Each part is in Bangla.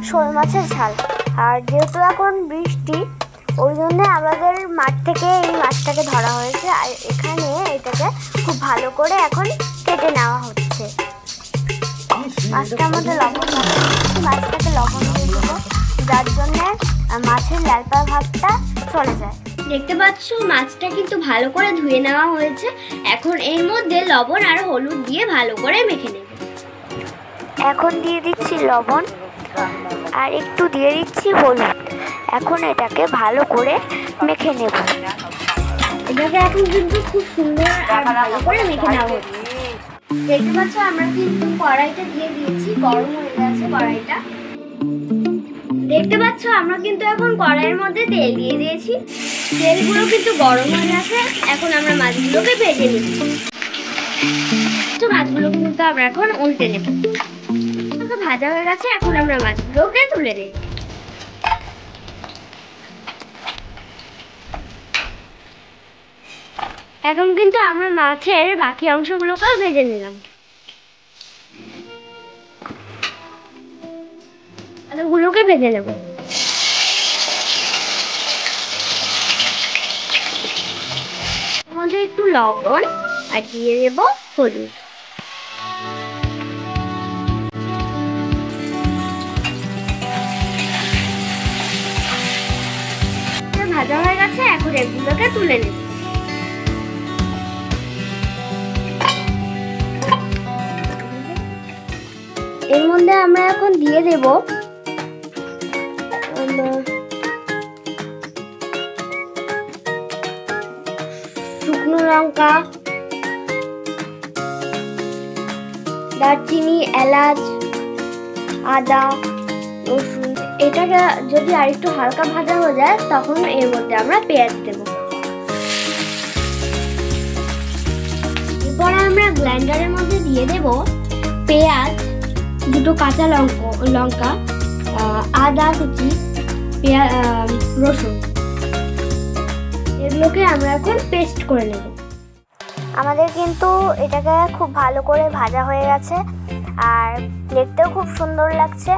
শোল মাছের ঝাল। আর যেহেতু এখন বৃষ্টি, ওই জন্য আমাদের মাঠ থেকে এই মাছটাকে ধরা হয়েছে। আর এখানে এটাকে খুব ভালো করে এখন কেটে নেওয়া হচ্ছে। মাছটার মধ্যে লবণ মাছটাকে লবণ দিয়ে দেবো, যার জন্যে মাছের ল্যালপা ভাবটা চলে যায়। দেখতে পাচ্ছ মাছটা কিন্তু ভালো করে ধুয়ে নেওয়া হয়েছে। এখন এর মধ্যে লবণ আর হলুদ দিয়ে ভালো করে মেখে নেব। এখন দিয়ে দিচ্ছি লবণ আর একটু দিয়ে দিচ্ছি হলুদ। এখন এটাকে ভালো করে মেখে নেব। এটাকে এখন কিন্তু খুব সুন্দর আর ভালো করে মেখে নেওয়া হচ্ছে। দেখতে পাচ্ছ আমরা কিন্তু কড়াইটা দিয়ে দিয়েছি, গরম হয়ে গেছে কড়াইটা। দেখতে পাচ্ছ আমরা কিন্তু এখন কড়াইয়ের মধ্যে তেল দিয়ে দিয়েছি। তেলগুলো কিন্তু গরম হয়ে গেছে। এখন আমরা মাছগুলোকে ভেজে নিচ্ছি। মাছগুলো কিন্তু আমরা এখন উল্টে নেব। ভাজা হয়ে গেছে, এখন আমরা মাছগুলোকে তুলে নেব। এখন কিন্তু আমরা মাছের বাকি অংশগুলোকেও ভেজে নিলাম। গুলোকে ভেজে নেব। মধ্যে একটু লবণ আর দিয়ে দেব হলুদ। ভাজা হয়ে গেছে, এখন এগুলোকে তুলে নেব। এর মধ্যে আমরা এখন দিয়ে দেব শুকনো লঙ্কা, দারচিনি, এলাচ, আদা, রসুন। এটাকে যদি আরেকটু হালকা ভাজা হয়ে যায় তখন এর মধ্যে আমরা পেঁয়াজ দেব। এরপর আমরা গ্রাইন্ডারের মধ্যে দিয়ে দেব পেঁয়াজ, দুটো কাঁচা লঙ্কা, আদা কুচি, রসুন। এগুলোকে আমরা এখন পেস্ট করে নেব। আমাদের কিন্তু এটাকে খুব ভালো করে ভাজা হয়ে গেছে আর দেখতেও খুব সুন্দর লাগছে।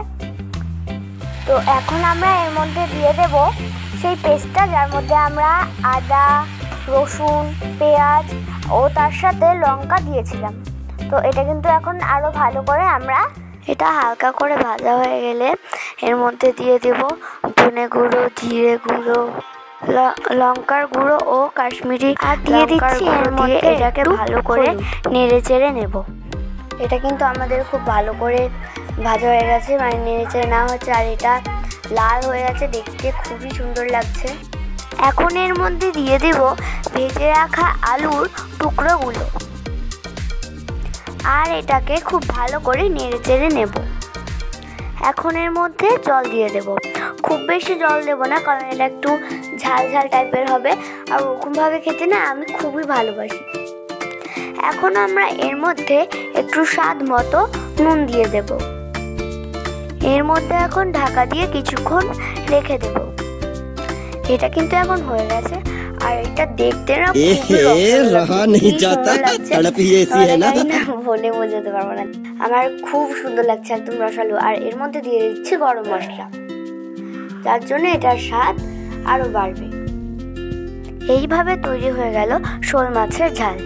তো এখন আমরা এর মধ্যে দিয়ে দেব সেই পেস্টটা, যার মধ্যে আমরা আদা, রসুন, পেঁয়াজ ও তার সাথে লঙ্কা দিয়েছিলাম। তো এটা কিন্তু এখন আরও ভালো করে আমরা এটা হালকা করে ভাজা হয়ে গেলে এর মধ্যে দিয়ে দেব ধনে গুঁড়ো, জিরে গুঁড়ো, লঙ্কার গুঁড়ো ও কাশ্মীরি আর দিয়ে দিচ্ছি এর মধ্যে। এটাকে ভালো করে নেড়ে চেড়ে নেব। এটা কিন্তু আমাদের খুব ভালো করে ভাজা হয়ে গেছে, মানে নেড়ে চেড়ে নেওয়া হচ্ছে আর এটা লাল হয়ে গেছে, দেখতে খুবই সুন্দর লাগছে। এখন এর মধ্যে দিয়ে দেব ভেজে রাখা আলুর টুকরোগুলো আর এটাকে খুব ভালো করে নেড়ে চেড়ে নেব। এখন এর মধ্যে জল দিয়ে দেব। খুব বেশি জল দেব না, কারণ এটা একটু ঝাল ঝাল টাইপের হবে আর ওরকমভাবে খেতে না আমি খুবই ভালোবাসি। এখন আমরা এর মধ্যে একটু স্বাদ মতো নুন দিয়ে দেব। এর মধ্যে এখন ঢাকা দিয়ে কিছুক্ষণ রেখে দেব। এটা কিন্তু এখন হয়ে গেছে আর এটা দেখতে না বলে বোঝাতে পারবো না, আমার খুব সুন্দর লাগছে, একদম রসালো। আর এর মধ্যে দিয়ে দিচ্ছি গরম মশলা, যার জন্য এটার স্বাদ আরো বাড়বে। এইভাবে তৈরি হয়ে গেল শোল মাছের ঝাল।